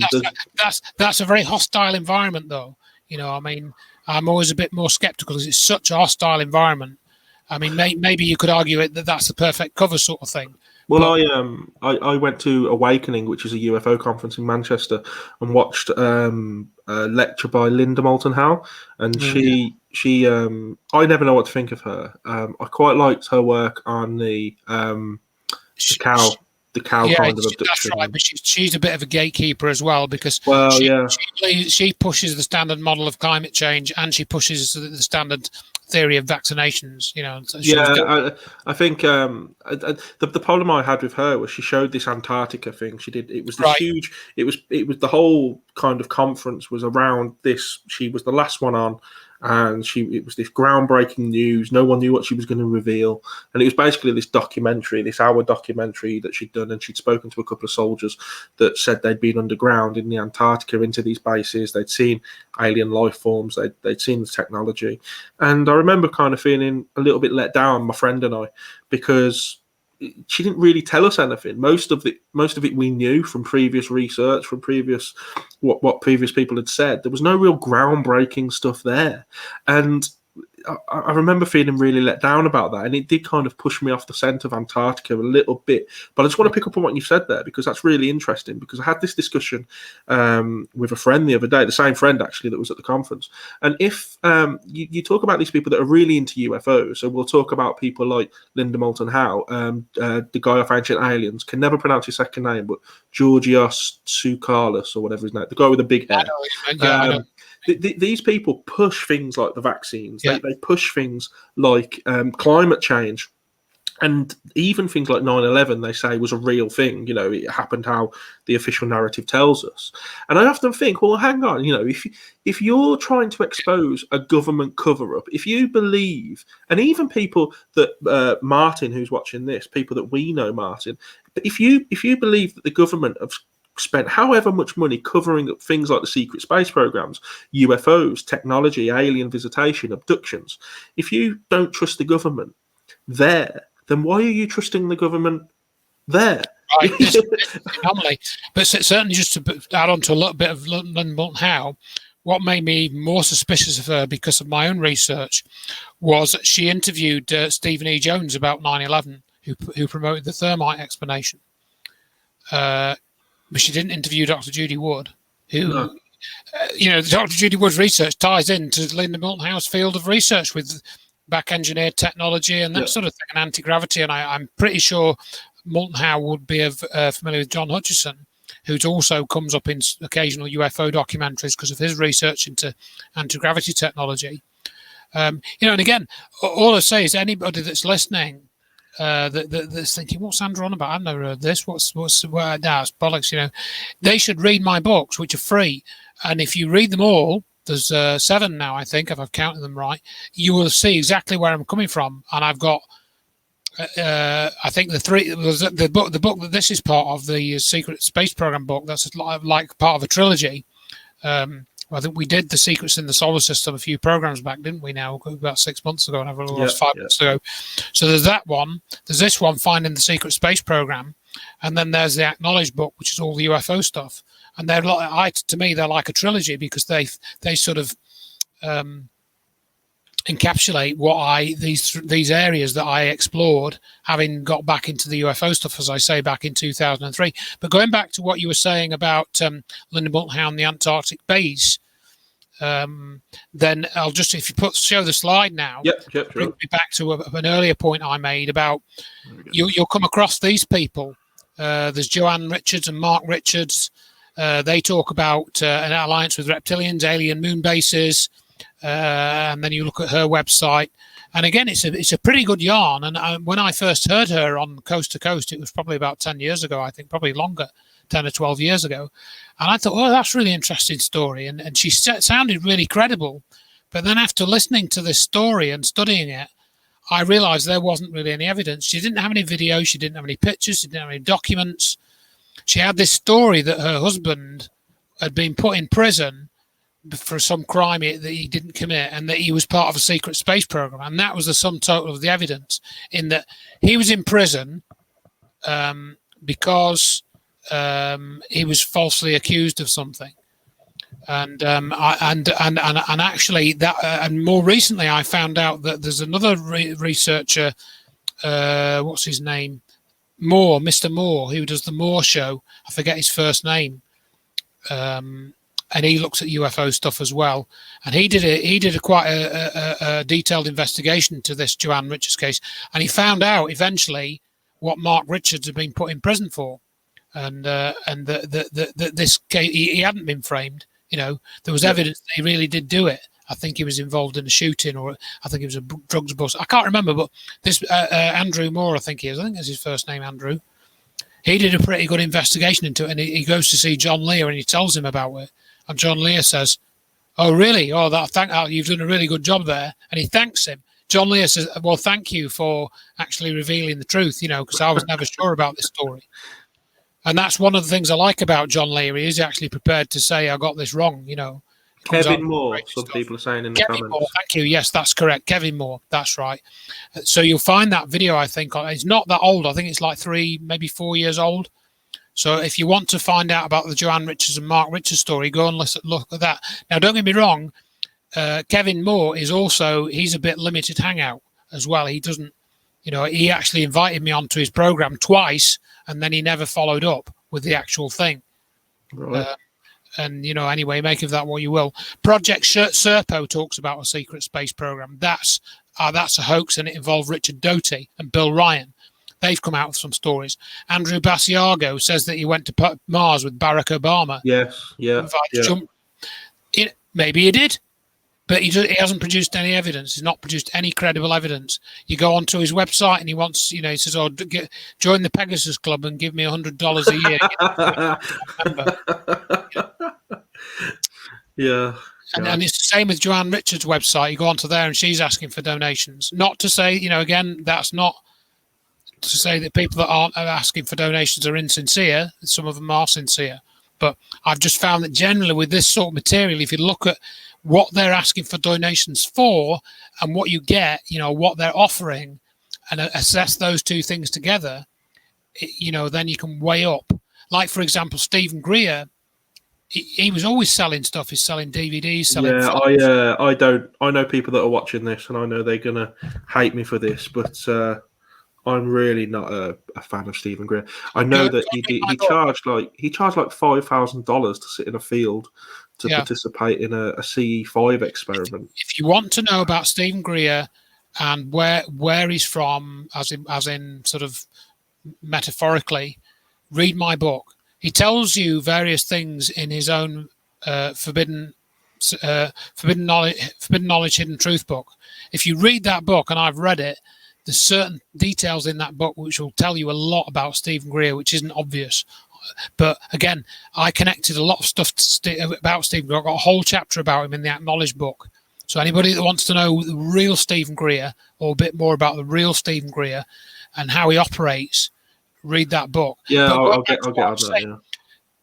that's a very hostile environment, though. I'm always a bit more skeptical because it's such a hostile environment. I mean, maybe you could argue that's the perfect cover sort of thing. Well, I went to Awakening, which is a UFO conference in Manchester, and watched a lecture by Linda Moulton Howe, and she I never know what to think of her. I quite liked her work on the cow kind of abduction. That's right, but she's a bit of a gatekeeper as well, because she pushes the standard model of climate change, and she pushes the standard theory of vaccinations. I think the problem I had with her was she showed this Antarctica thing. She did. It was this huge. It was the whole kind of conference was around this. She was the last one on, and it was this groundbreaking news. No one knew what she was going to reveal, and it was basically this documentary, this hour documentary that she'd done, and she'd spoken to a couple of soldiers that said they'd been underground in the Antarctica into these bases. They'd seen alien life forms. They'd seen the technology, and I remember kind of feeling a little bit let down, my friend and I, because she didn't really tell us anything. Most of it we knew from previous research, from previous what previous people had said. There was no real groundbreaking stuff there, and I remember feeling really let down about that, and it did kind of push me off the scent of Antarctica a little bit. But I just want to pick up on what you said there, because that's really interesting, because I had this discussion with a friend the other day, the same friend actually that was at the conference. And if you talk about these people that are really into UFOs, so we'll talk about people like Linda Moulton Howe, the guy off Ancient Aliens, can never pronounce his second name, but Georgios Tsoukalos or whatever his name, the guy with the big hair. I know. These people push things like the vaccines. Yeah. They push things like climate change, and even things like 9/11. They say was a real thing. You know, it happened how the official narrative tells us. And I often think, well, hang on. You know, if you're trying to expose a government cover-up, if you believe, and even people that Martin, who's watching this, people that we know, Martin, if you believe that the government have spent however much money covering up things like the secret space programs, UFOs, technology, alien visitation, abductions. If you don't trust the government there, then why are you trusting the government there? Right, this anomaly. But certainly, just to add on to a little bit of Linda Moulton Howe, what made me even more suspicious of her, because of my own research, was that she interviewed Stephen E. Jones about 9/11, who promoted the thermite explanation. But she didn't interview Dr. Judy Wood, who, Dr. Judy Wood's research ties into Linda Moulton Howe's field of research with back-engineered technology and that sort of thing, and anti-gravity. And I'm pretty sure Moulton Howe would be familiar with John Hutchison, who also comes up in occasional UFO documentaries because of his research into anti-gravity technology. And again, all I say is anybody that's listening, that's thinking, what's Andrew on about? I've never heard this. It's bollocks. They should read my books, which are free. And if you read them all, there's 7 now, I think, if I've counted them right, you will see exactly where I'm coming from. And I've got, I think the book that this is part of, the Secret Space Program book, that's like part of a trilogy. I think we did the Secrets in the Solar System a few programs back, didn't we? Now about 6 months ago, and I've lost 5 months ago. So there's that one. There's this one, Finding the Secret Space Program, and then there's the Acknowledged book, which is all the UFO stuff. And they're to me, they're like a trilogy, because they sort of encapsulate what these areas that I explored, having got back into the UFO stuff, as I say, back in 2003. But going back to what you were saying about Linda Moulton Howe and the Antarctic base, then I'll just, if you show the slide now, bring me back to an earlier point I made about you'll come across these people. There's Joanne Richards and Mark Richards. They talk about an alliance with reptilians, alien moon bases. And then you look at her website, and again, it's a pretty good yarn. And when I first heard her on Coast to Coast, it was probably about 10 years ago, I think, probably longer, 10 or 12 years ago. And I thought, oh, that's a really interesting story. And she sounded really credible. But then after listening to this story and studying it, I realized there wasn't really any evidence. She didn't have any videos. She didn't have any pictures. She didn't have any documents. She had this story that her husband had been put in prison for some crime that he didn't commit, and that he was part of a secret space program. And that was the sum total of the evidence, in that he was in prison because he was falsely accused of something. And actually that, and more recently, I found out that there's another researcher, what's his name? Mr. Moore, who does the Moore Show. I forget his first name. And he looks at UFO stuff as well. And he did quite a detailed investigation into this Joanne Richards case, and he found out eventually what Mark Richards had been put in prison for, and this case, he hadn't been framed. There was evidence that he really did do it. I think he was involved in a shooting, or I think it was a drugs bust. I can't remember, but this Andrew Moore, I think that's his first name, Andrew. He did a pretty good investigation into it, and he goes to see John Lear, and he tells him about it. And John Lear says, Oh, really? Oh, you've done a really good job there. And he thanks him. John Lear says, well, thank you for actually revealing the truth, because I was never sure about this story. And that's one of the things I like about John Lear. He is actually prepared to say, I got this wrong, Kevin Moore, some people are saying in the Kevin comments. Moore, thank you. Yes, that's correct. Kevin Moore, that's right. So you'll find that video, I think, it's not that old. I think it's like 3, maybe 4 years old. So if you want to find out about the Joanne Richards and Mark Richards story, go and look at that. Now, don't get me wrong. Kevin Moore he's a bit limited hangout as well. He doesn't, he actually invited me onto his program twice, and then he never followed up with the actual thing. Right. And, anyway, make of that what you will. Project Serpo talks about a secret space program. That's a hoax, and it involved Richard Doty and Bill Ryan. They've come out with some stories. Andrew Basiago says that he went to Mars with Barack Obama. Yes, yeah. Maybe he did, but he hasn't produced any evidence. He's not produced any credible evidence. You go onto his website and he wants, he says, join the Pegasus Club and give me $100 a year. Yeah. And it's the same with Joanne Richards' website. You go onto there and she's asking for donations. Not to say, again, that's not to say that people that aren't asking for donations are insincere. Some of them are sincere. But I've just found that generally with this sort of material, if you look at what they're asking for donations for and what you get, what they're offering, and assess those two things together, then you can weigh up. Like, for example, Stephen Greer, he was always selling stuff. He's selling DVDs, selling films. I know people that are watching this, and I know they're going to hate me for this, but I'm really not a fan of Stephen Greer. I know that he charged like $5,000 to sit in a field to participate in a CE5 experiment. If you want to know about Stephen Greer and where he's from, as in sort of metaphorically, read my book. He tells you various things in his own forbidden knowledge, hidden truth book. If you read that book, and I've read it, there's certain details in that book which will tell you a lot about Stephen Greer, which isn't obvious. But again, I connected a lot of stuff about Stephen Greer. I've got a whole chapter about him in the Acknowledged book. So anybody that wants to know the real Stephen Greer, or a bit more about the real Stephen Greer and how he operates, read that book. Yeah, I'll get on that.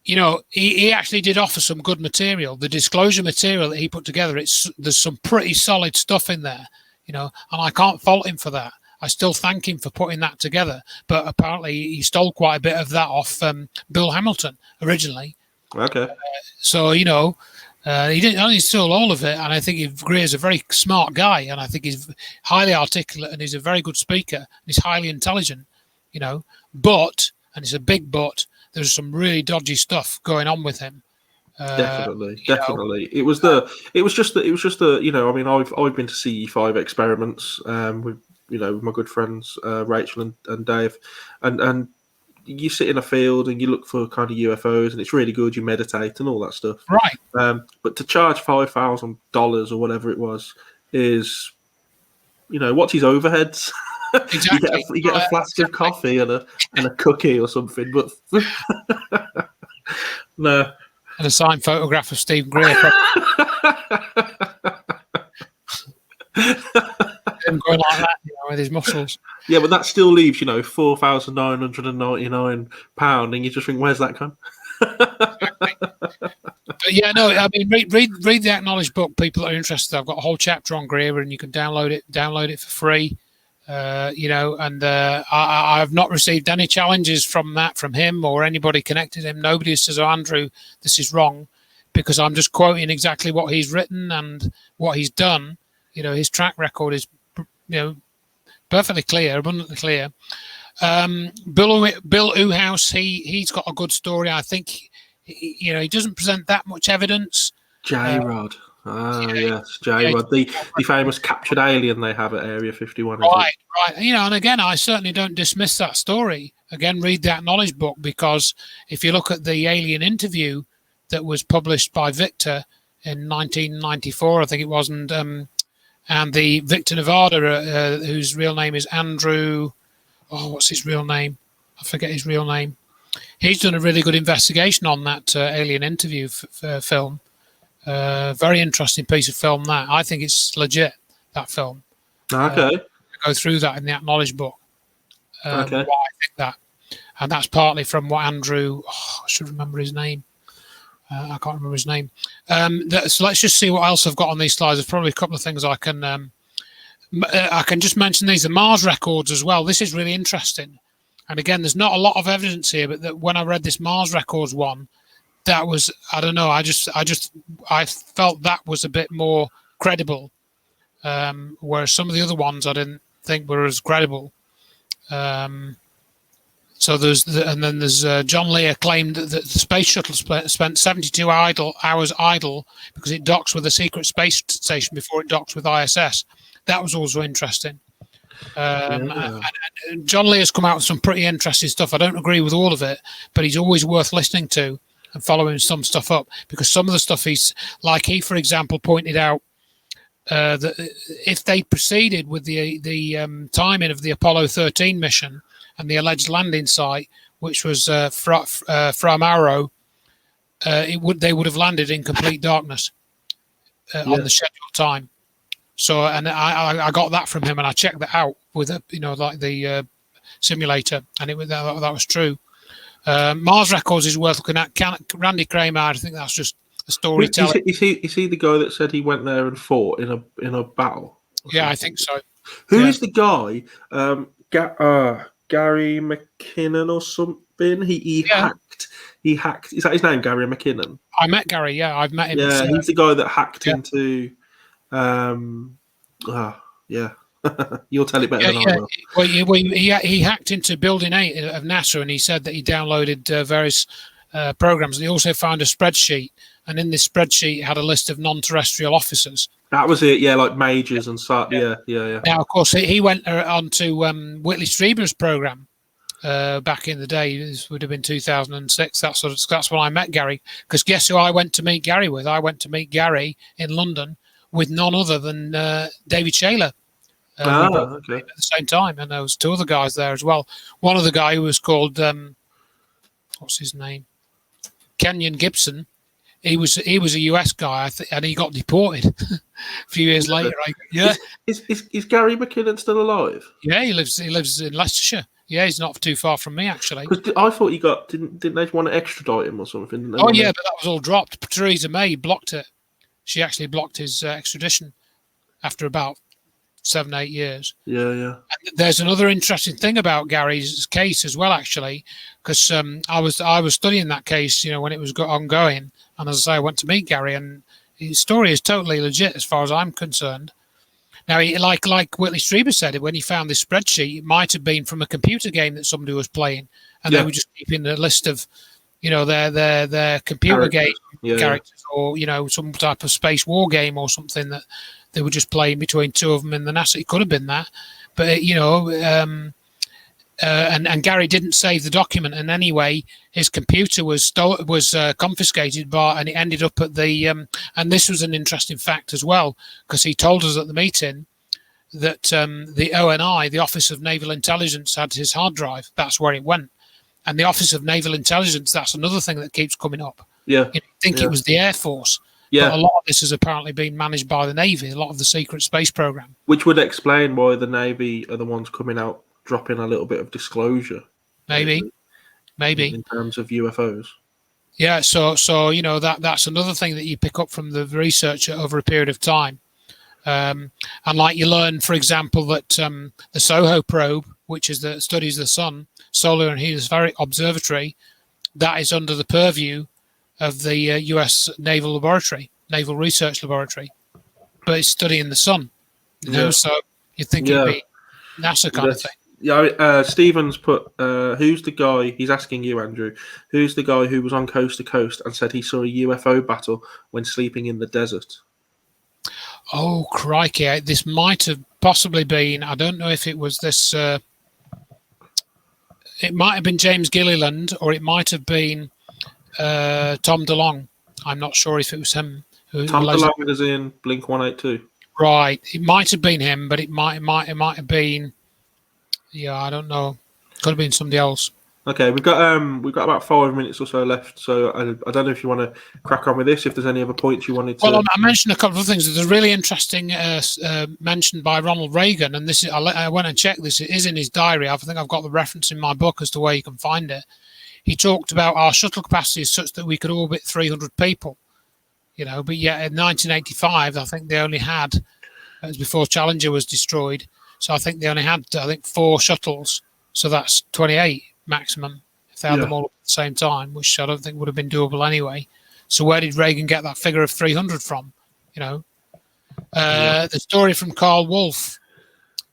Yeah. He actually did offer some good material. The disclosure material that he put together, there's some pretty solid stuff in there, and I can't fault him for that. I still thank him for putting that together, but apparently he stole quite a bit of that off Bill Hamilton originally. Okay. So, he didn't only steal all of it, and I think Greer's a very smart guy, and I think he's highly articulate, and he's a very good speaker, and he's highly intelligent, but, and it's a big but, there's some really dodgy stuff going on with him. Definitely. It was just the I mean, I've been to CE5 experiments with with my good friends Rachel and Dave, and you sit in a field and you look for kind of UFOs, and it's really good. You meditate and all that stuff, right? But to charge $5,000 or whatever it was is, what's his overheads? Exactly. you get a flask of coffee and a cookie or something, but no. And a signed photograph of Steve Greer. Him going like that, with his muscles. Yeah, but that still leaves, £4,999, and you just think, where's that come? Yeah, no, I mean, read the Acknowledged book. People that are interested, I've got a whole chapter on Greer, and you can download it for free. And I've not received any challenges from him or anybody connected to him. Nobody says, "Oh, Andrew, this is wrong," because I'm just quoting exactly what he's written and what he's done. His track record is, perfectly clear, abundantly clear. Bill Uhouse, he's got a good story. I think, he doesn't present that much evidence. J-Rod. Yes, J-Rod, the famous captured alien they have at Area 51. Right. And again, I certainly don't dismiss that story. Again, read the Acknowledged book, because if you look at the alien interview that was published by Victor in 1994, I think it was, and the Victor Nevada, whose real name is Andrew, what's his real name? I forget his real name. He's done a really good investigation on that alien interview film. Very interesting piece of film. That I think it's legit. That film. Okay. Go through that in the acknowledged book. Okay. Why I think that, and that's partly from what Andrew. I should remember his name. I can't remember his name. So let's just see what else I've got on these slides. There's probably a couple of things I can just mention. These are Mars records as well. This is really interesting. And again, there's not a lot of evidence here, but that when I read this Mars records one, that was, I don't know. I felt that was a bit more credible, whereas some of the other ones I didn't think were as credible. So there's John Lear claimed that the space shuttle spent 72 hours idle because it docks with a secret space station before it docks with ISS. That was also interesting. And John Lear's come out with some pretty interesting stuff. I don't agree with all of it, but he's always worth listening to and following some stuff up, because some of the stuff he, for example, pointed out that if they proceeded with the timing of the Apollo 13 mission and the alleged landing site, which was from Arrow, they would have landed in complete darkness on the scheduled time. So, and I got that from him, and I checked that out with the simulator, and that was true. Mars Records is worth looking at. Randy Kramer, I think that's just a storytelling. Is he the guy that said he went there and fought in a battle? Yeah, I think so. Who is the guy? Gary McKinnon or something. He hacked. He hacked. Is that his name, Gary McKinnon? I met Gary. Yeah, I've met him. Yeah, he's the guy that hacked into. You'll tell it better than I will. Well, he hacked into Building 8 of NASA, and he said that he downloaded various programs. And he also found a spreadsheet, and in this spreadsheet it had a list of non-terrestrial officers. That was it, yeah, like majors and such. Yeah. Now, of course, he went on to Whitley Strieber's program back in the day. This would have been 2006. That's when I met Gary. Because guess who I went to meet Gary with? I went to meet Gary in London with none other than David Shaler. Okay. At the same time, and there was two other guys there as well. One of the guy who was called what's his name? Kenyon Gibson. He was a US guy, and he got deported a few years later. Is Gary McKinnon still alive? Yeah, he lives in Leicestershire. Yeah, he's not too far from me, actually. I thought he didn't they want to extradite him or something? But that was all dropped. Theresa May blocked it. She actually blocked his extradition after about 7-8 years. Yeah. And there's another interesting thing about Gary's case as well, actually, because I was studying that case, when it was ongoing, and as I say, I went to meet Gary, and his story is totally legit as far as I'm concerned. Now, like Whitley Strieber said, when he found this spreadsheet, it might have been from a computer game that somebody was playing, and they were just keeping a list of, their computer game characters, or some type of space war game or something that they were just playing between two of them in the NASA. It could have been that, but and Gary didn't save the document in any way. His computer was confiscated, and it ended up at the. And this was an interesting fact as well, because he told us at the meeting that the ONI, the Office of Naval Intelligence, had his hard drive. That's where it went. And the Office of Naval Intelligence, that's another thing that keeps coming up. Yeah. You think it was the Air Force. Yeah. But a lot of this has apparently been managed by the Navy, a lot of the secret space program. Which would explain why the Navy are the ones coming out, dropping a little bit of disclosure. Maybe. In terms of UFOs. Yeah, so that's another thing that you pick up from the research over a period of time. And like you learn, for example, that the SOHO probe, which is that studies the sun, Solar and Heliospheric Observatory, that is under the purview of the US Naval Research Laboratory, but it's studying the sun. So you think it'd be NASA kind of thing. Yeah, Stephen's put, who's the guy, he's asking you, Andrew, who's the guy who was on Coast to Coast and said he saw a UFO battle when sleeping in the desert? Oh, crikey. This might have possibly been, I don't know if it was this, it might have been James Gilliland, or it might have been Tom DeLonge. I'm not sure if it was him. Tom DeLonge is in Blink 182. Right. It might have been him, but it might have been, I don't know. Could have been somebody else. Okay, we've got about 5 minutes or so left. So I don't know if you want to crack on with this. If there's any other points you wanted to. Well, I mentioned a couple of things. There's a really interesting mention by Ronald Reagan, and this is, I went and checked this. It is in his diary. I think I've got the reference in my book as to where you can find it. He talked about our shuttle capacity is such that we could orbit 300 people, but yet in 1985, I think they only had, it was before Challenger was destroyed, so I think they only had, 4 shuttles, so that's 28 maximum if they had them all at the same time, which I don't think would have been doable anyway. So where did Reagan get that figure of 300 from? The story from Carl Wolf,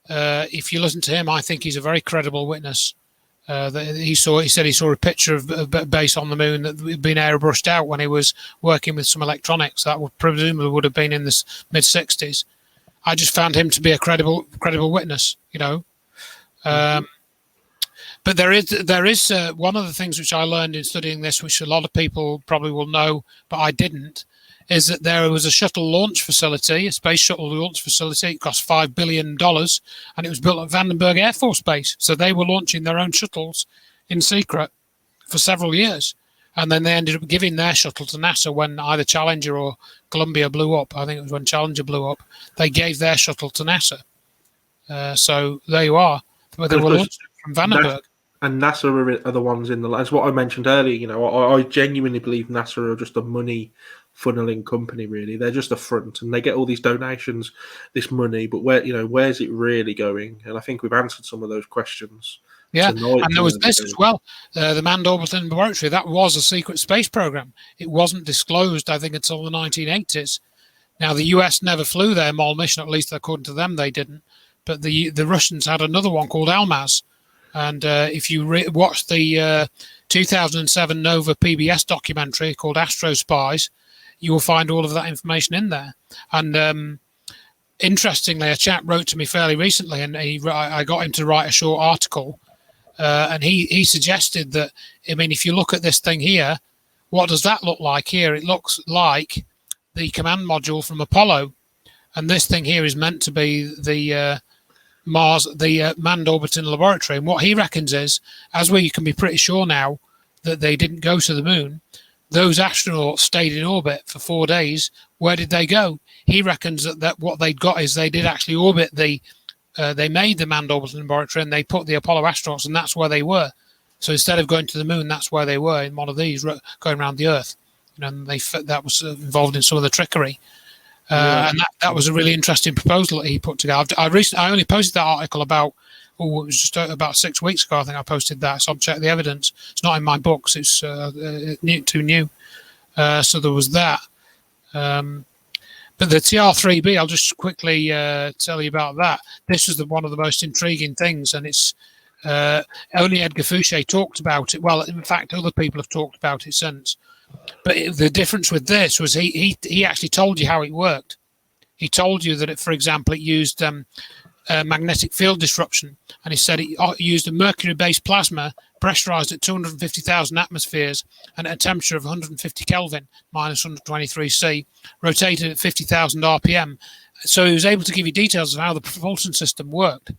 if you listen to him, I think he's a very credible witness. He said he saw a picture of a base on the moon that had been airbrushed out when he was working with some electronics. That presumably would have been in the mid 60s. I just found him to be a credible witness, But there is one of the things which I learned in studying this, which a lot of people probably will know, but I didn't, is that there was a shuttle launch facility, a space shuttle launch facility. It cost $5 billion, and it was built at Vandenberg Air Force Base. So they were launching their own shuttles in secret for several years. And then they ended up giving their shuttle to NASA when either Challenger or Columbia blew up. I think it was when Challenger blew up. They gave their shuttle to NASA. So there you are. But they were launched from Vandenberg. And NASA are the ones in the. That's what I mentioned earlier. I genuinely believe NASA are just a money funneling company. Really, they're just a front, and they get all these donations, this money. But where's it really going? And I think we've answered some of those questions. Yeah, tonight, and there was this as well. The Manned Orbital Laboratory, that was a secret space program. It wasn't disclosed, I think, until the 1980s. Now, the US never flew their MOL mission, at least according to them, they didn't. But the Russians had another one called Almaz. And if you watch the 2007 Nova PBS documentary called Astro Spies, you will find all of that information in there. And interestingly, a chap wrote to me fairly recently, and I got him to write a short article. And he suggested that, if you look at this thing here, what does that look like here? It looks like the command module from Apollo. And this thing here is meant to be the Manned Orbital Laboratory. And what he reckons is, as we can be pretty sure now that they didn't go to the moon, those astronauts stayed in orbit for 4 days. Where did they go? He reckons that what they'd got is they did actually orbit they made the Manned Orbital Laboratory and they put the Apollo astronauts, and that's where they were. So instead of going to the moon, that's where they were, in one of these, going around the Earth. And that was involved in some of the trickery. And that was a really interesting proposal that he put together. I only posted that article it was just about 6 weeks ago. I think I posted that. So I'll check the evidence. It's not in my books. It's too new. So there was that. But the TR-3B, I'll just quickly tell you about that. This is one of the most intriguing things, and it's only Edgar Fouché talked about it. Well, in fact, other people have talked about it since. But the difference with this was he actually told you how it worked. He told you that, for example, it used magnetic field disruption, and he said it used a mercury-based plasma pressurized at 250,000 atmospheres and at a temperature of 150 Kelvin, minus 123 C, rotated at 50,000 RPM. So he was able to give you details of how the propulsion system worked.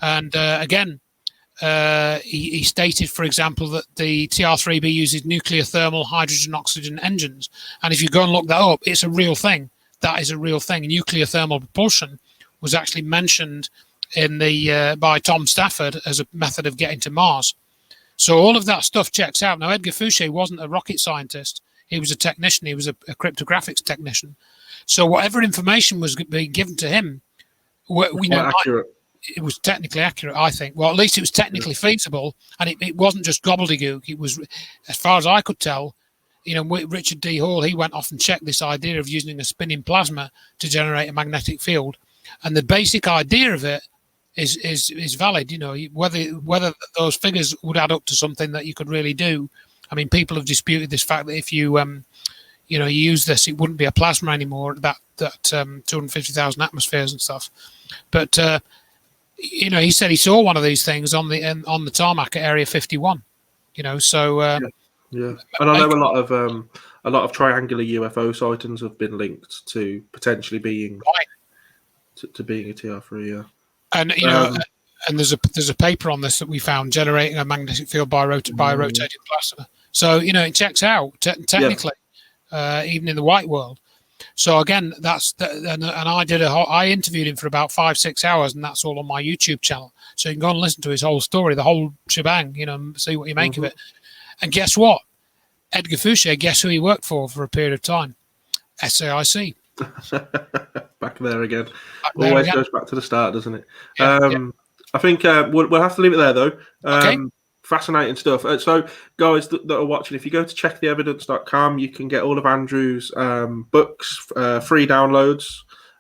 And again, he stated, for example, that the TR-3B uses nuclear thermal hydrogen-oxygen engines. And if you go and look that up, it's a real thing. That is a real thing. Nuclear thermal propulsion was actually mentioned by Tom Stafford as a method of getting to Mars. So all of that stuff checks out. Now, Edgar Fouché wasn't a rocket scientist. He was a technician. He was a cryptographics technician. So whatever information was being given to him, accurate. It was technically accurate, I think. Well, at least it was technically feasible, and it wasn't just gobbledygook. It was, as far as I could tell, Richard D. Hall, he went off and checked this idea of using a spinning plasma to generate a magnetic field. And the basic idea of it is valid. Whether those figures would add up to something that you could really do. I mean, people have disputed this fact that if you you use this, it wouldn't be a plasma anymore. That 250,000 atmospheres and stuff. But he said he saw one of these things on the tarmac at Area 51. So yeah. And I know a lot of triangular UFO sightings have been linked to potentially being to being a TR-3. Yeah. And And there's a paper on this that we found, generating a magnetic field by rotating plasma. So it checks out technically, even in the white world. So again, and I interviewed him for about 5-6 hours, and that's all on my YouTube channel. So you can go and listen to his whole story, the whole shebang, and see what you make of it. And guess what? Edgar Fouché, guess who he worked for a period of time? SAIC. Back there again. There Always again. goes back to the start, doesn't it? Yeah. I think we'll have to leave it there, though. Okay. Fascinating stuff. So, guys that are watching, if you go to checktheevidence.com, you can get all of Andrew's books, free downloads,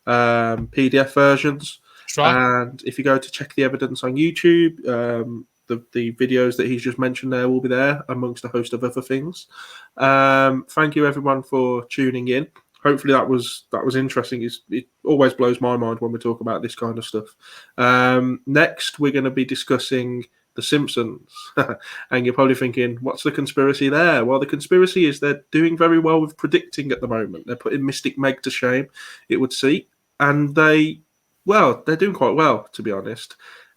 PDF versions. That's right. And if you go to Check the Evidence on YouTube, the videos that he's just mentioned there will be there, amongst a host of other things. Thank you, everyone, for tuning in. Hopefully that was interesting. It always blows my mind when we talk about this kind of stuff. Next, we're going to be discussing The Simpsons. And you're probably thinking, what's the conspiracy there? Well, the conspiracy is they're doing very well with predicting at the moment. They're putting Mystic Meg to shame, it would seem. And they're doing quite well, to be honest.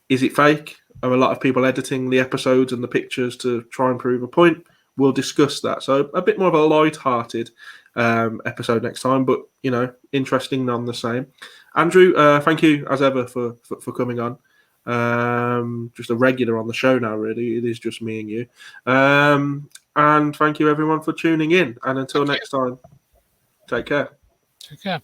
Is it fake? Are a lot of people editing the episodes and the pictures to try and prove a point? We'll discuss that. So a bit more of a light-hearted episode next time, but interesting none the same. Andrew, thank you as ever for coming on. Just a regular on the show now, really. It is just me and you. And thank you everyone for tuning in. And until next time, take care. Take care.